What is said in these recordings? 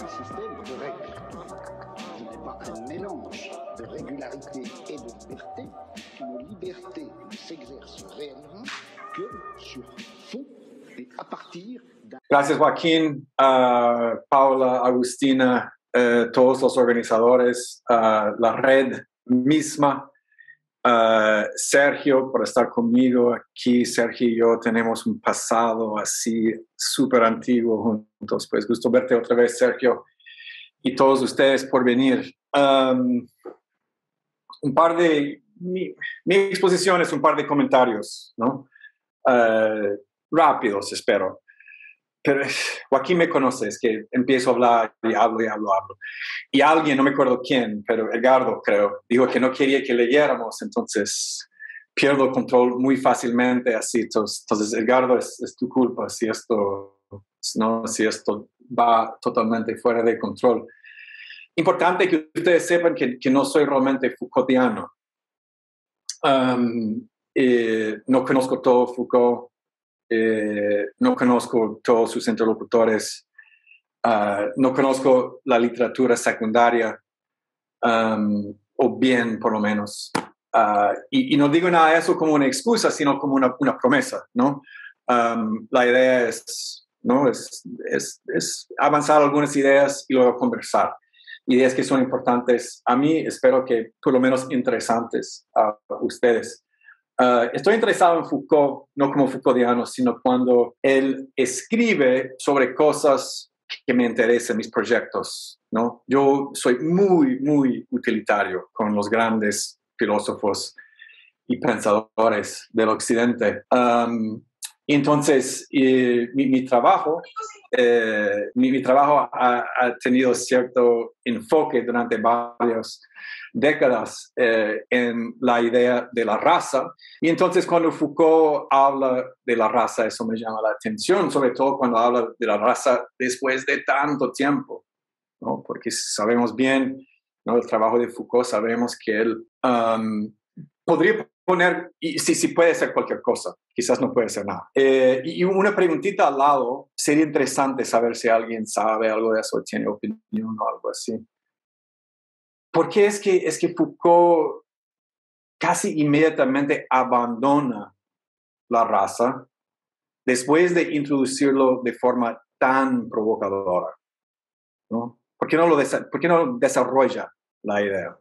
un système de règles. Il n'est pas un mélange de régularité et de liberté. Une liberté ne s'exerce réellement que sur fond et à partir d'un... Gracias, Joaquín, Paula, Agustina, todos los organizadores, la red misma, Sergio, por estar conmigo aquí. Sergio y yo tenemos un pasado así súper antiguo juntos. Pues gusto verte otra vez, Sergio, y todos ustedes por venir. Mi exposición es un par de comentarios, ¿no? Rápidos, espero. Pero Joaquín me conoce, es que empiezo a hablar y hablo. Y alguien, no me acuerdo quién, pero Edgardo, creo, dijo que no quería que leyéramos, entonces pierdo el control muy fácilmente así. Entonces Edgardo, es tu culpa si esto va totalmente fuera de control. Importante que ustedes sepan que no soy realmente Foucaultiano. No conozco todo Foucault. No conozco todos sus interlocutores, no conozco la literatura secundaria, o bien por lo menos. Y no digo nada de eso como una excusa, sino como una promesa, ¿no? La idea es, ¿no? es avanzar algunas ideas y luego conversar. Ideas que son importantes a mí, espero que por lo menos interesantes a ustedes. Estoy interesado en Foucault, no como Foucaultiano, sino cuando él escribe sobre cosas que me interesan, mis proyectos, ¿no? Yo soy muy, muy utilitario con los grandes filósofos y pensadores del Occidente. Entonces, mi trabajo ha tenido cierto enfoque durante varias décadas en la idea de la raza. Y entonces cuando Foucault habla de la raza, eso me llama la atención, sobre todo cuando habla de la raza después de tanto tiempo, ¿no? Porque sabemos bien, ¿no? El trabajo de Foucault, sabemos que él podría poner, y sí puede ser cualquier cosa, quizás no puede ser nada. Y una preguntita al lado, sería interesante saber si alguien sabe algo de eso, tiene opinión o algo así. ¿Por qué es que Foucault casi inmediatamente abandona la raza después de introducirlo de forma tan provocadora, ¿no? ¿Por qué no desarrolla la idea?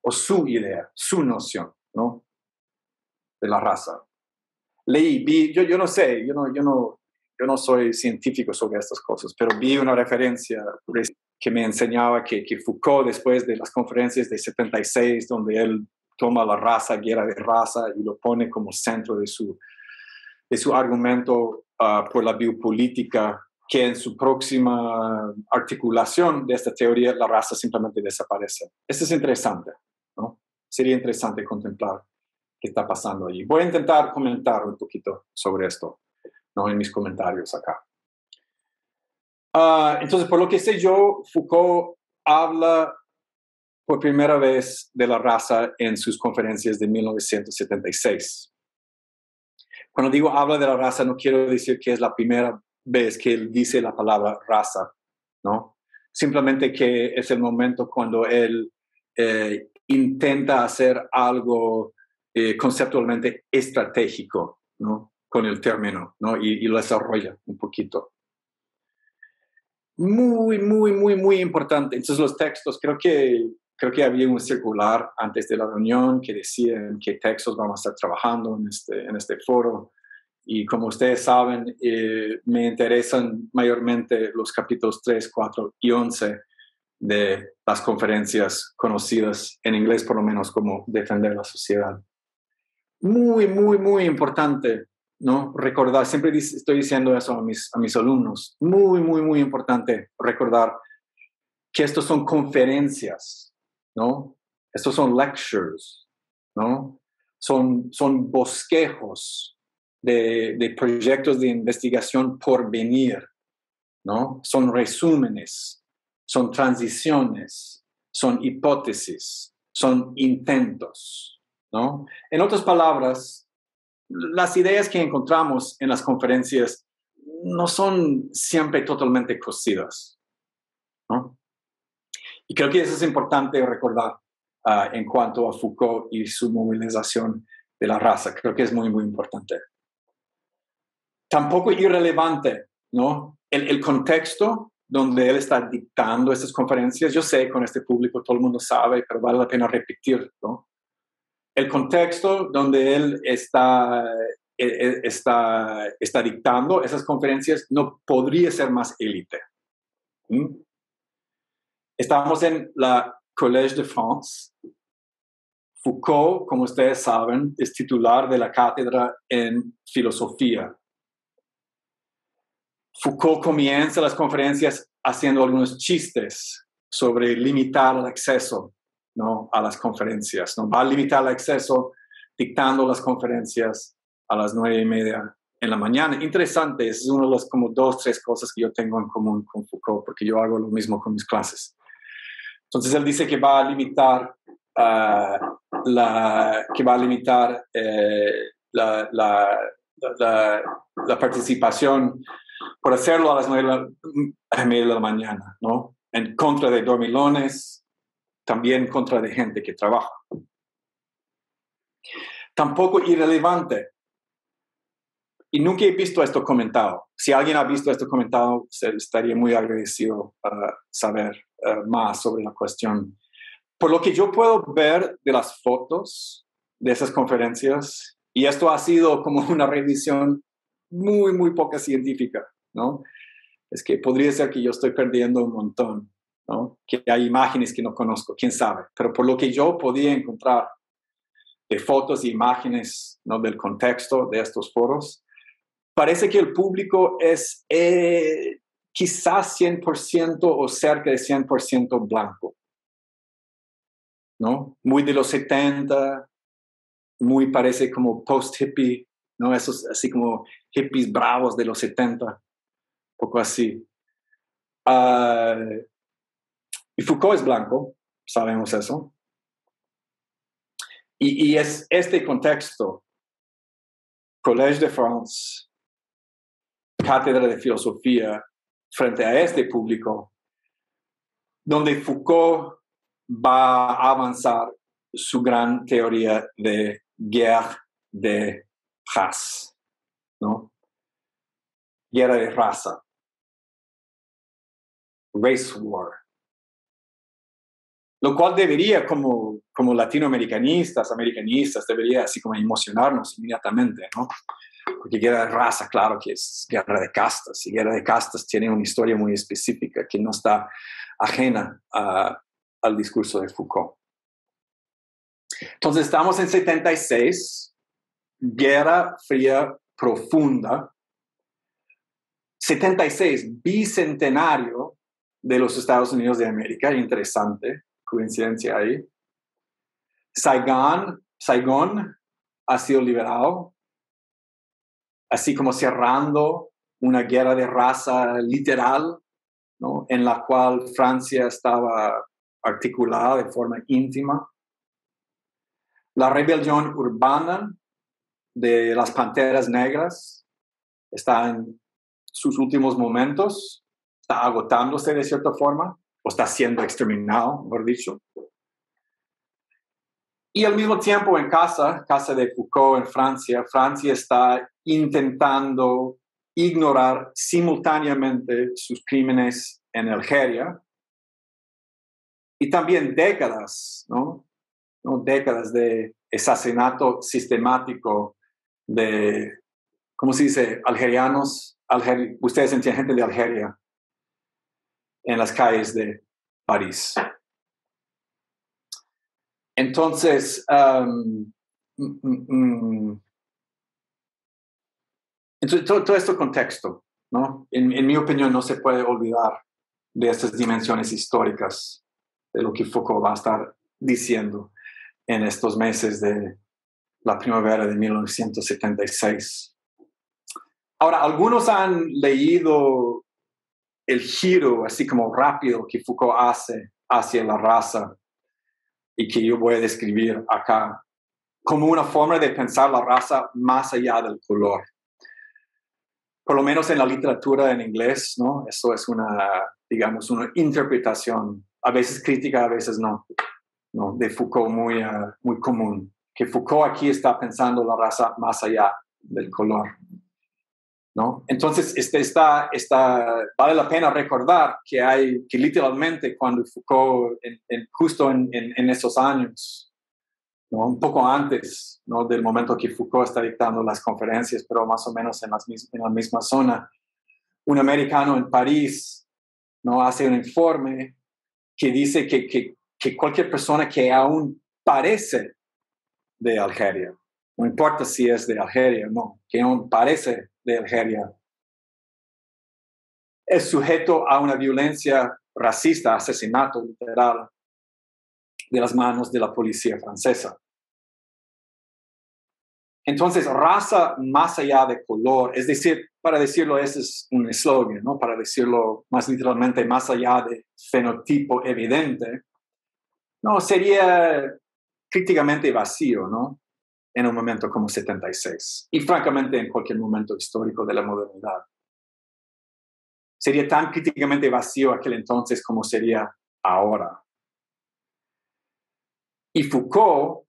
O su idea, su noción, ¿no? De la raza. Vi, yo no sé, yo no soy científico sobre estas cosas, pero vi una referencia que me enseñaba que Foucault, después de las conferencias de 76, donde él toma la raza, guerra de raza, y lo pone como centro de su argumento por la biopolítica, que en su próxima articulación de esta teoría, la raza simplemente desaparece. Esto es interesante, ¿no? Sería interesante contemplar qué está pasando allí. Voy a intentar comentar un poquito sobre esto, ¿no? En mis comentarios acá. Entonces, por lo que sé yo, Foucault habla por primera vez de la raza en sus conferencias de 1976. Cuando digo habla de la raza, no quiero decir que es la primera vez que él dice la palabra raza, ¿no? Simplemente que es el momento cuando él intenta hacer algo conceptualmente estratégico, ¿no? Con el término, ¿no? Y lo desarrolla un poquito. Muy, muy, muy, muy importante. Entonces los textos, creo que había un circular antes de la reunión que decían qué textos vamos a estar trabajando en este foro. Y como ustedes saben, me interesan mayormente los capítulos 3, 4 y 11 de las conferencias conocidas en inglés, por lo menos, como Defender la Sociedad. Muy, muy, muy importante, ¿no? Recordar, siempre estoy diciendo eso a mis alumnos, muy, muy, muy importante recordar que estos son conferencias, ¿no? Estos son lectures, ¿no? Son bosquejos de proyectos de investigación por venir, ¿no? Son resúmenes, son transiciones, son hipótesis, son intentos, ¿no? En otras palabras, las ideas que encontramos en las conferencias no son siempre totalmente cocidas, ¿no? Y creo que eso es importante recordar en cuanto a Foucault y su movilización de la raza. Creo que es muy, muy importante. Tampoco irrelevante, ¿no? El contexto donde él está dictando estas conferencias, yo sé, con este público todo el mundo sabe, pero vale la pena repetir, ¿no? El contexto donde él está dictando esas conferencias no podría ser más élite. ¿Mm? Estamos en la Collège de France. Foucault, como ustedes saben, es titular de la cátedra en filosofía. Foucault comienza las conferencias haciendo algunos chistes sobre limitar el acceso, ¿no?, a las conferencias, ¿no? Va a limitar el acceso dictando las conferencias a las 9:30 en la mañana. Interesante, es una de las como 2, 3 cosas que yo tengo en común con Foucault, porque yo hago lo mismo con mis clases. Entonces él dice que va a limitar la participación por hacerlo a las 9:30 de la mañana, ¿no? En contra de dormilones, también en contra de gente que trabaja. Tampoco irrelevante. Y nunca he visto esto comentado. Si alguien ha visto esto comentado, estaría muy agradecido para saber más sobre la cuestión. Por lo que yo puedo ver de las fotos de esas conferencias, y esto ha sido como una revisión muy, muy poca científica, ¿no? Es que podría ser que yo estoy perdiendo un montón, ¿no? Que hay imágenes que no conozco, quién sabe. Pero por lo que yo podía encontrar de fotos e imágenes, ¿no?, del contexto de estos foros, parece que el público es quizás 100% o cerca de 100% blanco, ¿no? Muy de los 70, muy parece como post-hippie, ¿no? Esos así como hippies bravos de los 70, un poco así. Y Foucault es blanco, sabemos eso. Y es este contexto, Collège de France, cátedra de filosofía, frente a este público, donde Foucault va a avanzar su gran teoría de guerra de raza, ¿no? Guerra de raza. Race war. Lo cual debería, como latinoamericanistas, americanistas, debería así como emocionarnos inmediatamente, ¿no? Porque guerra de raza, claro que es guerra de castas, y guerra de castas tiene una historia muy específica que no está ajena al discurso de Foucault. Entonces estamos en 76, Guerra Fría profunda, 76, bicentenario de los Estados Unidos de América, interesante coincidencia ahí. Saigón ha sido liberado, así como cerrando una guerra de raza literal, ¿no?, en la cual Francia estaba articulada de forma íntima. La rebelión urbana de las Panteras Negras está en sus últimos momentos, está agotándose de cierta forma, o está siendo exterminado, mejor dicho. Y al mismo tiempo en casa de Foucault en Francia está intentando ignorar simultáneamente sus crímenes en Algeria y también décadas, ¿no? Décadas de asesinato sistemático de, ¿cómo se dice?, algerianos, ustedes entienden, gente de Algeria, en las calles de París. Entonces, entonces todo este contexto, ¿no?, en mi opinión, no se puede olvidar de estas dimensiones históricas de lo que Foucault va a estar diciendo en estos meses de la primavera de 1976. Ahora, algunos han leído el giro así como rápido que Foucault hace hacia la raza y que yo voy a describir acá como una forma de pensar la raza más allá del color. por lo menos en la literatura en inglés, ¿no? Eso es digamos, una interpretación, a veces crítica, a veces no, de Foucault muy común. Que Foucault aquí está pensando la raza más allá del color, ¿no? Entonces, vale la pena recordar que literalmente cuando Foucault, justo en esos años, ¿no? Un poco antes, ¿no? Del momento que Foucault está dictando las conferencias, pero más o menos en la misma zona, un americano en París, ¿no? Hace un informe que dice que cualquier persona que aún parece de Algeria, no importa si es de Algeria o no, que aún parece de Algeria, es sujeto a una violencia racista, asesinato literal, de las manos de la policía francesa. Entonces, raza más allá de color, es decir, para decirlo, ese es un eslogan, ¿no? Para decirlo más literalmente, más allá de fenotipo evidente, no, sería críticamente vacío, ¿no? En un momento como 76. Y francamente, en cualquier momento histórico de la modernidad. Sería tan críticamente vacío aquel entonces como sería ahora. Y Foucault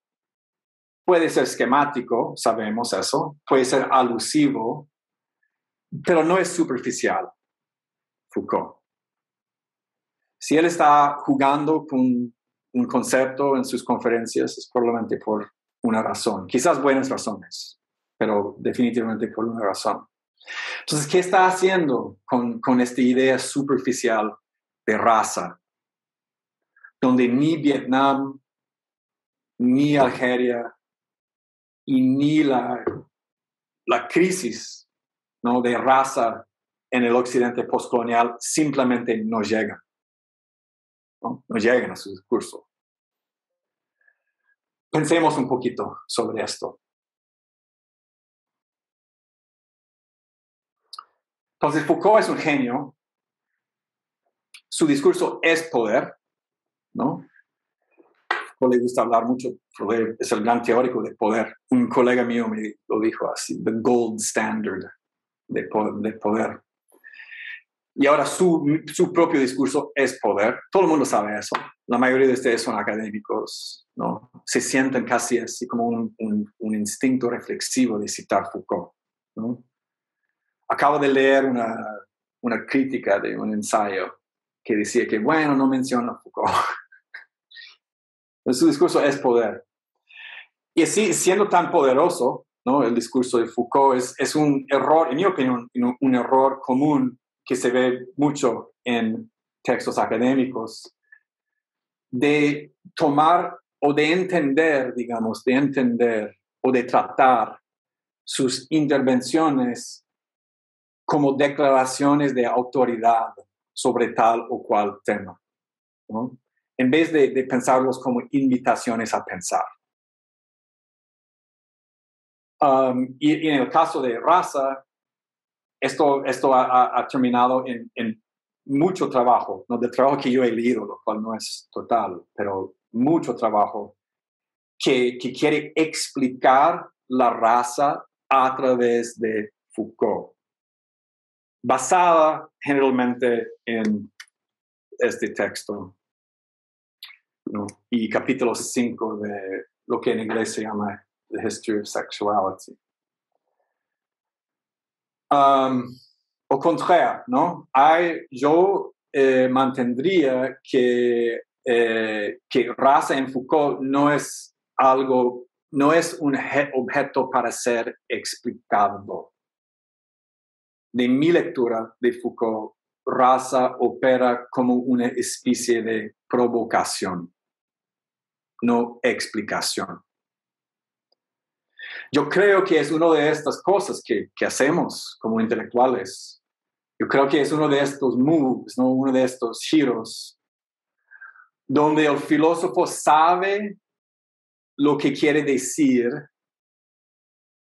puede ser esquemático, sabemos eso, puede ser alusivo, pero no es superficial, Foucault. Si él está jugando con un concepto en sus conferencias, es probablemente por una razón, quizás buenas razones, pero definitivamente por una razón. Entonces, ¿qué está haciendo con esta idea superficial de raza? Donde ni Vietnam, ni Algeria, y ni la crisis, ¿no? De raza en el occidente postcolonial simplemente no llegan. No llegan a su discurso. Pensemos un poquito sobre esto. Entonces, Foucault es un genio. Su discurso es poder, ¿no? No le gusta hablar mucho, es el gran teórico de poder. Un colega mío me lo dijo así, the gold standard de poder. Y ahora su propio discurso es poder. Todo el mundo sabe eso. La mayoría de ustedes son académicos, ¿no? Se sienten casi así como un instinto reflexivo de citar Foucault, ¿no? Acabo de leer una crítica de un ensayo que decía que, bueno, no menciona a Foucault. Su discurso es poder. Y así, siendo tan poderoso, ¿no? El discurso de Foucault es un error, en mi opinión, un error común que se ve mucho en textos académicos, de tomar o de entender, digamos, o de tratar sus intervenciones como declaraciones de autoridad sobre tal o cual tema, ¿no? En vez de pensarlos como invitaciones a pensar. Y en el caso de raza, esto ha terminado en mucho trabajo, ¿no? De trabajo que yo he leído, lo cual no es total, pero mucho trabajo que quiere explicar la raza a través de Foucault, basada generalmente en este texto, ¿no? Y capítulo 5 de lo que en inglés se llama The History of Sexuality. Au contraire, ¿no? Yo mantendría que raza en Foucault no es un objeto para ser explicado. De mi lectura de Foucault, raza opera como una especie de provocación, no explicación. Yo creo que es una de estas cosas que hacemos como intelectuales. Yo creo que es uno de estos moves, ¿no? Uno de estos giros, donde el filósofo sabe lo que quiere decir,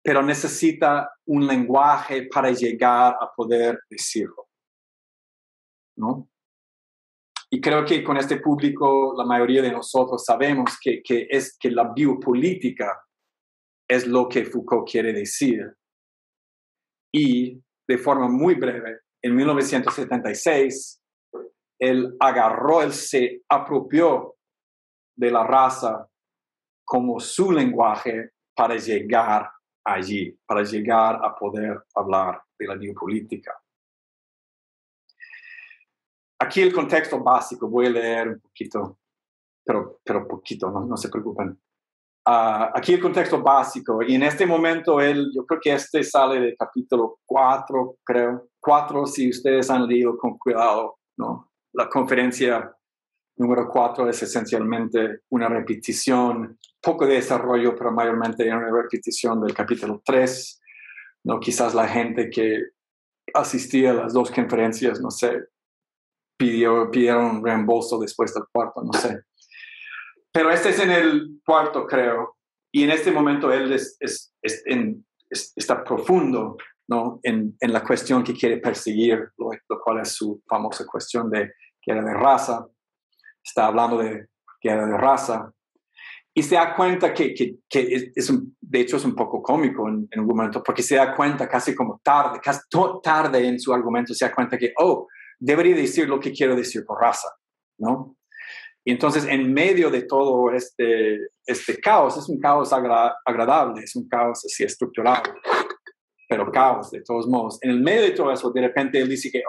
pero necesita un lenguaje para llegar a poder decirlo, ¿no? Y creo que con este público, la mayoría de nosotros sabemos que la biopolítica es lo que Foucault quiere decir. Y de forma muy breve, en 1976, él se apropió de la raza como su lenguaje para llegar allí, para llegar a poder hablar de la biopolítica. Aquí el contexto básico, voy a leer un poquito, pero poquito, no se preocupen. Aquí el contexto básico, y en este momento yo creo que este sale del capítulo 4, creo. 4, si ustedes han leído con cuidado, ¿no? La conferencia número 4 es esencialmente una repetición, poco de desarrollo, pero mayormente una repetición del capítulo 3, ¿no? Quizás la gente que asistía a las dos conferencias, no sé, pidieron un reembolso después del cuarto, no sé. Pero este es en el cuarto, creo, y en este momento él está profundo, ¿no? en la cuestión que quiere perseguir, lo cual es su famosa cuestión de guerra de raza. Está hablando de guerra de raza, y se da cuenta que de hecho es un poco cómico en un momento, porque se da cuenta casi tarde en su argumento, se da cuenta que, debería decir lo que quiero decir por raza, ¿no? Y entonces, en medio de todo este caos, es un caos agradable, es un caos así estructurado, pero caos de todos modos. En el medio de todo eso, de repente él dice que,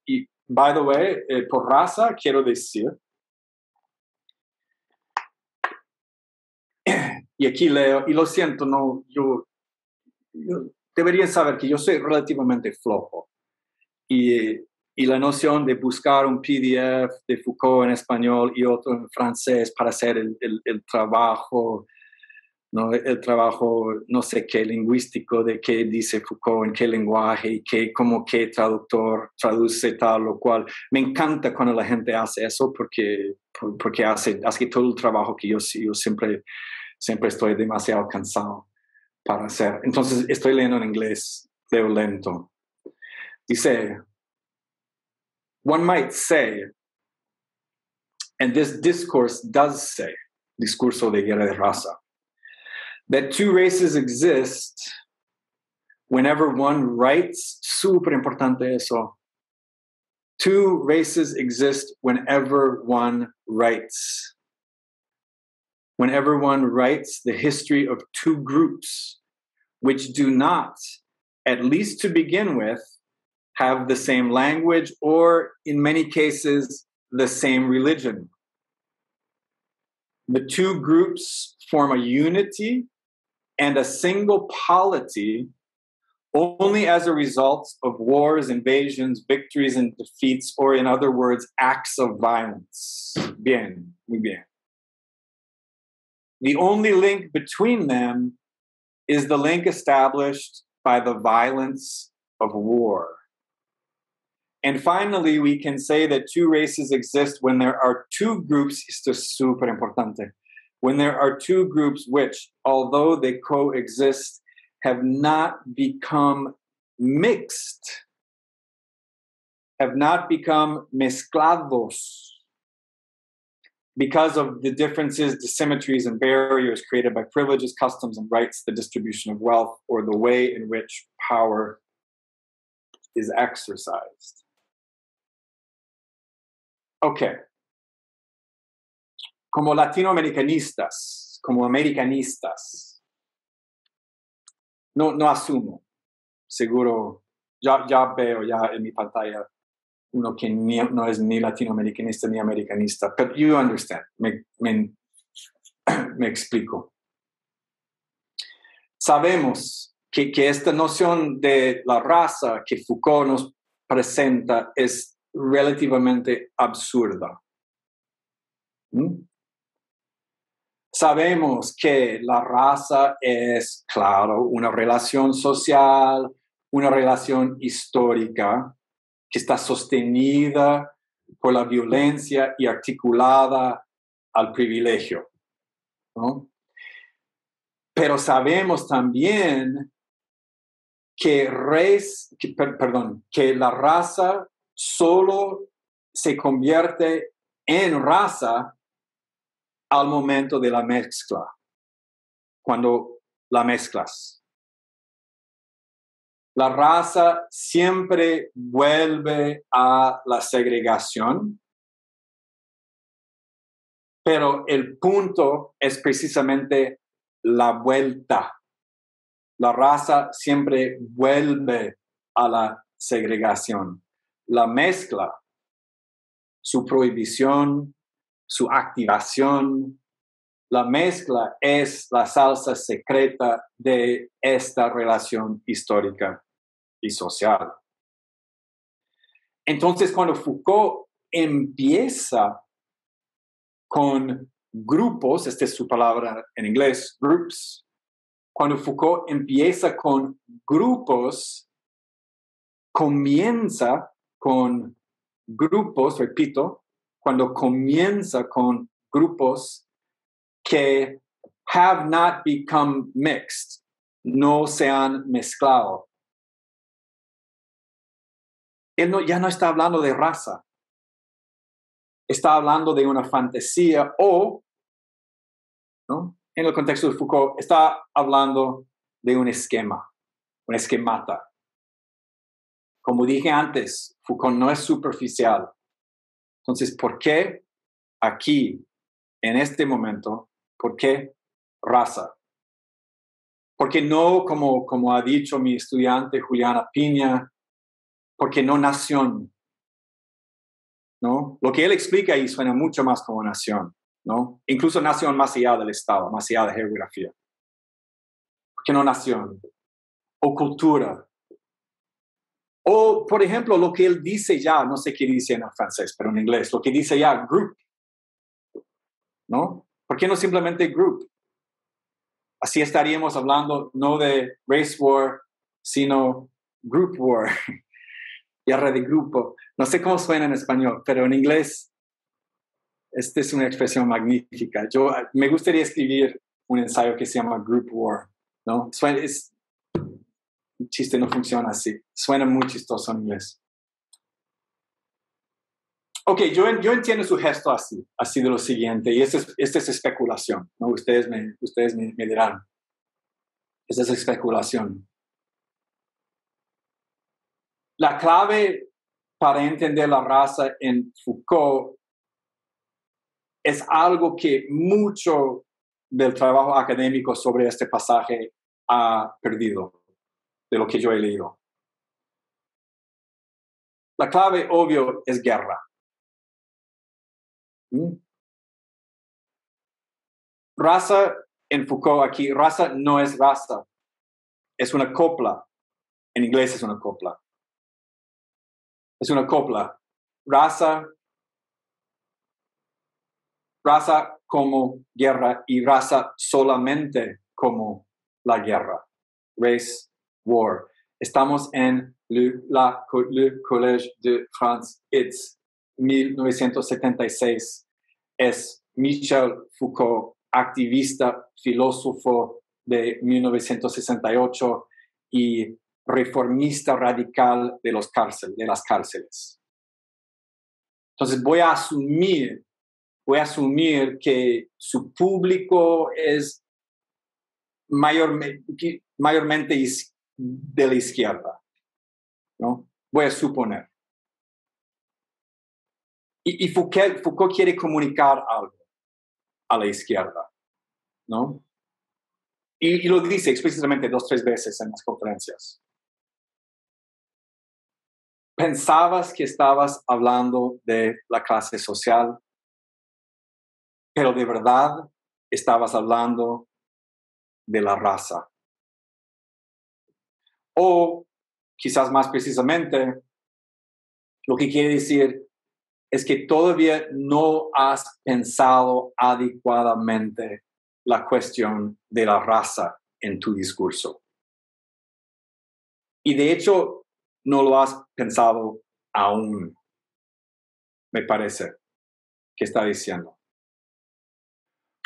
y by the way, por raza quiero decir, y aquí leo, y lo siento, no, yo debería saber que yo soy relativamente flojo, y la noción de buscar un PDF de Foucault en español y otro en francés para hacer el trabajo, ¿no? El trabajo, no sé qué, lingüístico de qué dice Foucault, en qué lenguaje, y como qué traductor traduce tal o cual. Me encanta cuando la gente hace eso porque hace todo el trabajo que yo siempre estoy demasiado cansado para hacer. Entonces, estoy leyendo en inglés, leo lento. Dice, one might say, and this discourse does say, discurso de guerra de raza, that two races exist whenever one writes, super importante eso, two races exist whenever one writes. Whenever one writes the history of two groups which do not, at least to begin with, have the same language or, in many cases, the same religion. The two groups form a unity and a single polity only as a result of wars, invasions, victories, and defeats, or in other words, acts of violence. Bien, muy bien. The only link between them is the link established by the violence of war. And finally, we can say that two races exist when there are two groups, esto es súper importante, when there are two groups which, although they coexist, have not become mixed, have not become mezclados, because of the differences, dissymmetries, and barriers created by privileges, customs, and rights, the distribution of wealth, or the way in which power is exercised. Okay. Como latinoamericanistas, como americanistas, no asumo, seguro, ya veo ya en mi pantalla uno que no es ni latinoamericanista ni americanista, but you understand, me explico. Sabemos que esta noción de la raza que Foucault nos presenta es relativamente absurda. Sabemos que la raza es, claro, una relación social, una relación histórica que está sostenida por la violencia y articulada al privilegio, ¿no? Pero sabemos también que la raza solo se convierte en raza al momento de la mezcla, cuando la mezclas. La raza siempre vuelve a la segregación, pero el punto es precisamente la vuelta. La raza siempre vuelve a la segregación. La mezcla, su prohibición, su activación, la mezcla es la salsa secreta de esta relación histórica y social. Entonces, cuando Foucault empieza con grupos, esta es su palabra en inglés, groups, cuando Foucault empieza con grupos, comienza con grupos, repito, cuando comienza con grupos que have not become mixed, no se han mezclado. Él ya no está hablando de raza, está hablando de una fantasía o, ¿no? En el contexto de Foucault, está hablando de un esquema, un esquemata. Como dije antes, Foucault no es superficial. Entonces, ¿por qué aquí, en este momento, por qué raza? Porque no, como ha dicho mi estudiante Juliana Piña, porque no nación, ¿no? Lo que él explica ahí suena mucho más como nación, ¿no? Incluso nación más allá del Estado, más allá de geografía. Porque no nación, o cultura. O, por ejemplo, lo que él dice ya, no sé qué dice en francés, pero en inglés, lo que dice ya, group, ¿no? ¿Por qué no simplemente group? Así estaríamos hablando no de race war, sino group war. Guerra de grupo. No sé cómo suena en español, pero en inglés esta es una expresión magnífica. Me gustaría escribir un ensayo que se llama Group War, ¿no? Un chiste no funciona así. Suena muy chistoso en inglés. Ok, yo entiendo su gesto así de lo siguiente, y esta es especulación, ¿no? Ustedes me dirán. Esta es especulación. La clave para entender la raza en Foucault es algo que mucho del trabajo académico sobre este pasaje ha perdido, de lo que yo he leído. La clave, obvio, es guerra. Raza en Foucault aquí, raza no es raza, es una copla. En inglés es una copla. Es una copla. Raza como guerra y raza solamente como la guerra. Race, war. Estamos en le Collège de France. It's 1976. Es Michel Foucault, activista, filósofo de 1968 y reformista radical de las cárceles. Entonces voy a asumir que su público es mayormente de la izquierda, ¿no? Voy a suponer. Y Foucault quiere comunicar algo a la izquierda, ¿no? Y lo dice explícitamente 2 o 3 veces en las conferencias. Pensabas que estabas hablando de la clase social, pero de verdad estabas hablando de la raza. O quizás más precisamente, lo que quiere decir es que todavía no has pensado adecuadamente la cuestión de la raza en tu discurso. Y de hecho, no lo has pensado aún, me parece, que está diciendo.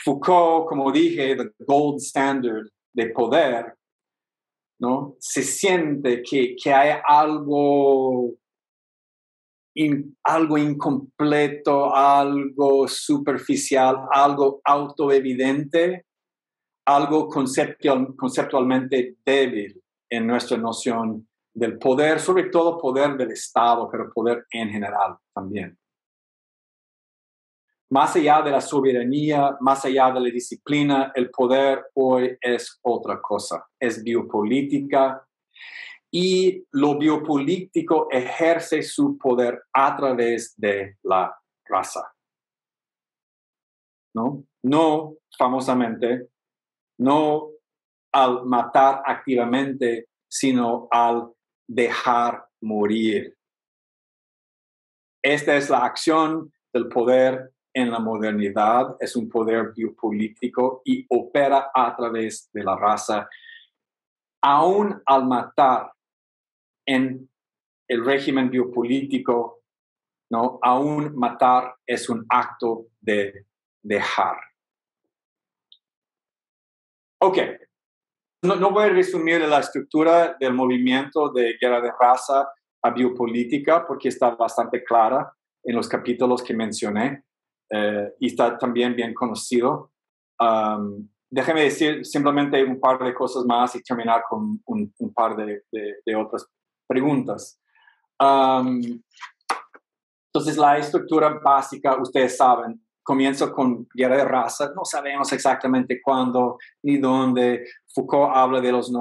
Foucault, como dije, the gold standard de poder, ¿no? Se siente que hay algo incompleto, algo superficial, algo autoevidente, algo conceptualmente débil en nuestra noción del poder, sobre todo poder del Estado, pero poder en general también. Más allá de la soberanía, más allá de la disciplina, el poder hoy es otra cosa, es biopolítica, y lo biopolítico ejerce su poder a través de la raza. No famosamente, no al matar activamente, sino al dejar morir. Esta es la acción del poder en la modernidad, es un poder biopolítico y opera a través de la raza. Aún al matar en el régimen biopolítico, ¿no? Aún matar es un acto de dejar. Ok, no voy a resumir la estructura del movimiento de guerra de raza a biopolítica porque está bastante clara en los capítulos que mencioné y está también bien conocido. Déjeme decir simplemente un par de cosas más y terminar con un par de otras preguntas. Entonces, la estructura básica, ustedes saben, comienza con guerra de raza. No sabemos exactamente cuándo ni dónde. Foucault habla de los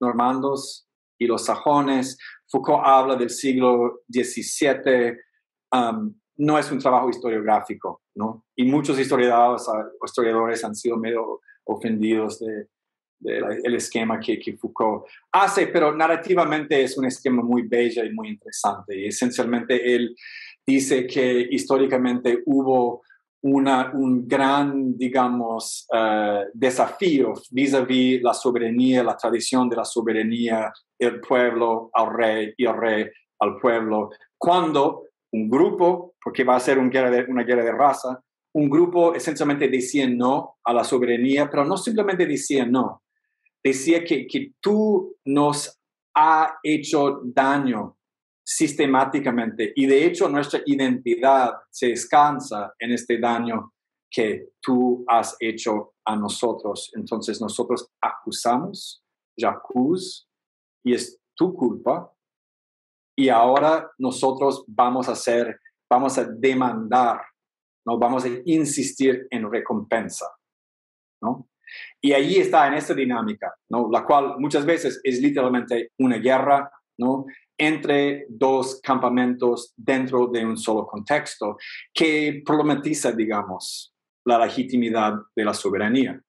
normandos y los sajones. Foucault habla del siglo XVII. No es un trabajo historiográfico, ¿no? Y muchos historiadores han sido medio ofendidos del esquema que Foucault hace, pero narrativamente es un esquema muy bello y muy interesante. Y esencialmente él dice que históricamente hubo un gran, digamos, desafío vis-a-vis la soberanía, la tradición de la soberanía, el pueblo al rey y el rey al pueblo, cuando un grupo, porque va a ser una guerra de raza, un grupo esencialmente decía no a la soberanía, pero no simplemente decía no, decía que tú nos has hecho daño sistemáticamente y de hecho nuestra identidad se descansa en este daño que tú has hecho a nosotros. Entonces nosotros acusamos, j'accuse, y es tu culpa. Y ahora nosotros vamos a demandar, ¿no? Vamos a insistir en recompensa, ¿no? Y ahí está en esta dinámica, ¿no? La cual muchas veces es literalmente una guerra, ¿no? Entre dos campamentos dentro de un solo contexto que problematiza, digamos, la legitimidad de la soberanía,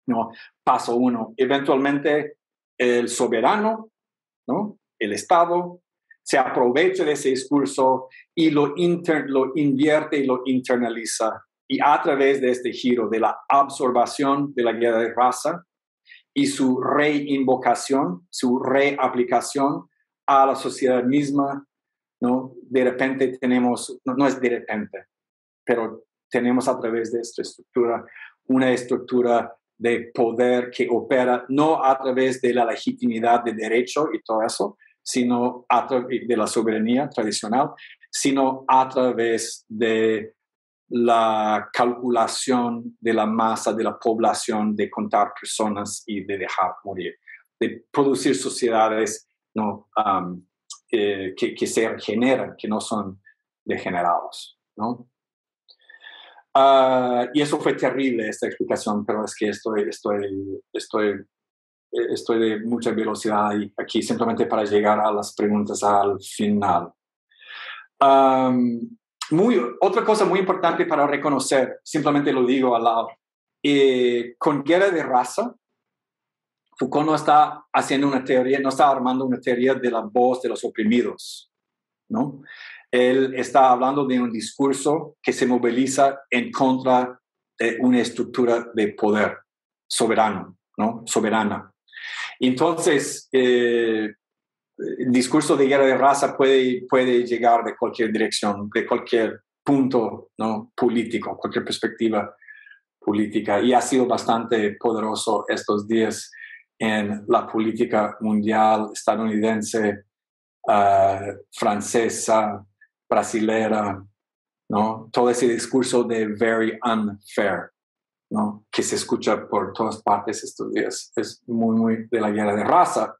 ¿no? Paso 1, eventualmente el soberano, ¿no? El Estado se aprovecha de ese discurso y lo invierte y lo internaliza. Y a través de este giro de la absorbación de la guerra de raza y su reinvocación, su reaplicación a la sociedad misma, ¿no? De repente tenemos, no es de repente, pero tenemos a través de esta estructura una estructura de poder que opera no a través de la legitimidad de derecho y todo eso, sino a través de la soberanía tradicional, sino a través de la calculación de la masa de la población, de contar personas y de dejar morir, de producir sociedades, ¿no? Que se regeneran, que no son degenerados, ¿no? Y eso fue terrible, esta explicación, pero es que estoy de mucha velocidad aquí simplemente para llegar a las preguntas al final. Otra cosa muy importante para reconocer, simplemente lo digo al lado, con guerra de raza, Foucault no está haciendo una teoría, no está armando una teoría de la voz de los oprimidos, ¿no? Él está hablando de un discurso que se moviliza en contra de una estructura de poder soberano, ¿no? Soberana. Entonces, el discurso de guerra de raza puede llegar de cualquier dirección, de cualquier punto, ¿no? Político, cualquier perspectiva política, y ha sido bastante poderoso estos días en la política mundial estadounidense, francesa, brasilera, ¿no? Todo ese discurso de very unfair, ¿no? Que se escucha por todas partes estos días. Es muy, muy de la guerra de raza.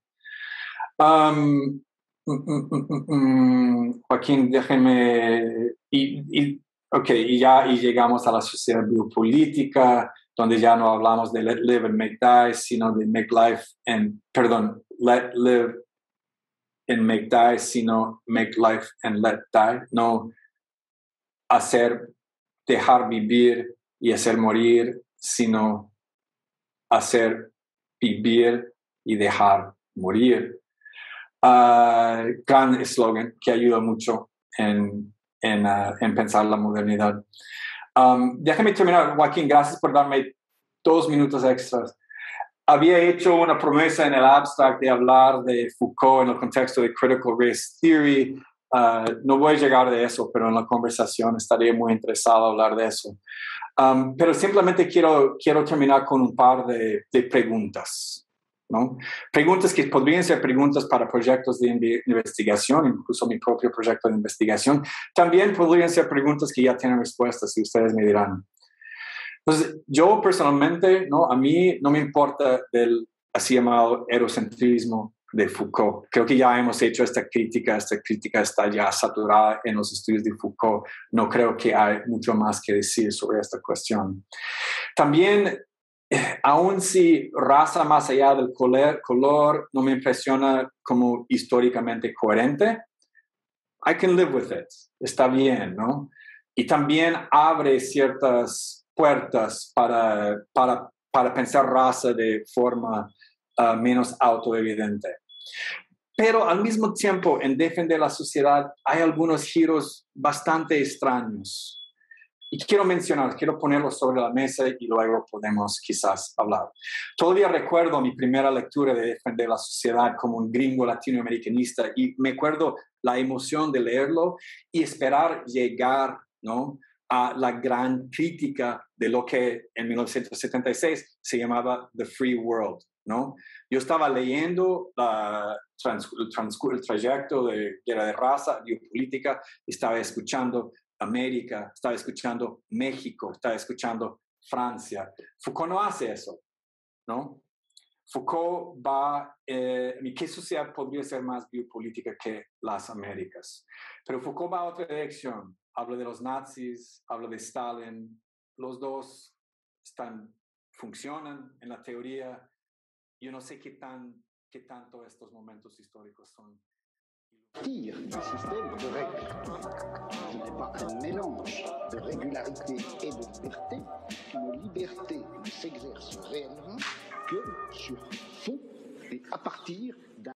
Joaquín, déjeme... y ya llegamos a la sociedad biopolítica, donde ya no hablamos de let live and make die, sino de make life and... Perdón, let live and make die, sino make life and let die. No dejar vivir y hacer morir, sino hacer vivir y dejar morir. Gran eslogan que ayuda mucho en pensar la modernidad. Déjame terminar, Joaquín, gracias por darme 2 minutos extras. Había hecho una promesa en el abstract de hablar de Foucault en el contexto de Critical Race Theory. No voy a llegar de eso, pero en la conversación estaría muy interesado en hablar de eso. Pero simplemente quiero terminar con un par de preguntas, ¿no? Preguntas que podrían ser preguntas para proyectos de investigación, incluso mi propio proyecto de investigación. También podrían ser preguntas que ya tienen respuestas y ustedes me dirán. Entonces, yo personalmente, ¿no? A mí no me importa del así llamado eurocentrismo de Foucault. Creo que ya hemos hecho esta crítica está ya saturada en los estudios de Foucault. No creo que hay mucho más que decir sobre esta cuestión. También, aun si raza más allá del color no me impresiona como históricamente coherente, I can live with it. Está bien, ¿no? Y también abre ciertas puertas para pensar raza de forma menos autoevidente. Pero al mismo tiempo, en defender la sociedad, hay algunos giros bastante extraños. Y quiero ponerlos sobre la mesa y luego podemos quizás hablar. Todavía recuerdo mi primera lectura de Defender la Sociedad como un gringo latinoamericanista y me acuerdo la emoción de leerlo y esperar llegar, ¿no?, a la gran crítica de lo que en 1976 se llamaba The Free World, ¿no? Yo estaba leyendo el trayecto de Guerra de Raza, biopolítica, estaba escuchando América, estaba escuchando México, estaba escuchando Francia. Foucault no hace eso, ¿no? Foucault va, ¿qué sociedad podría ser más biopolítica que las Américas? Pero Foucault va a otra dirección. Habla de los nazis, habla de Stalin. Los dos funcionan en la teoría. Yo no sé qué tanto estos momentos históricos son. Tire du système de règles. Ce n'est pas un mélange de régularité et de liberté. Une liberté ne s'exerce réellement que sur fond et à partir d'un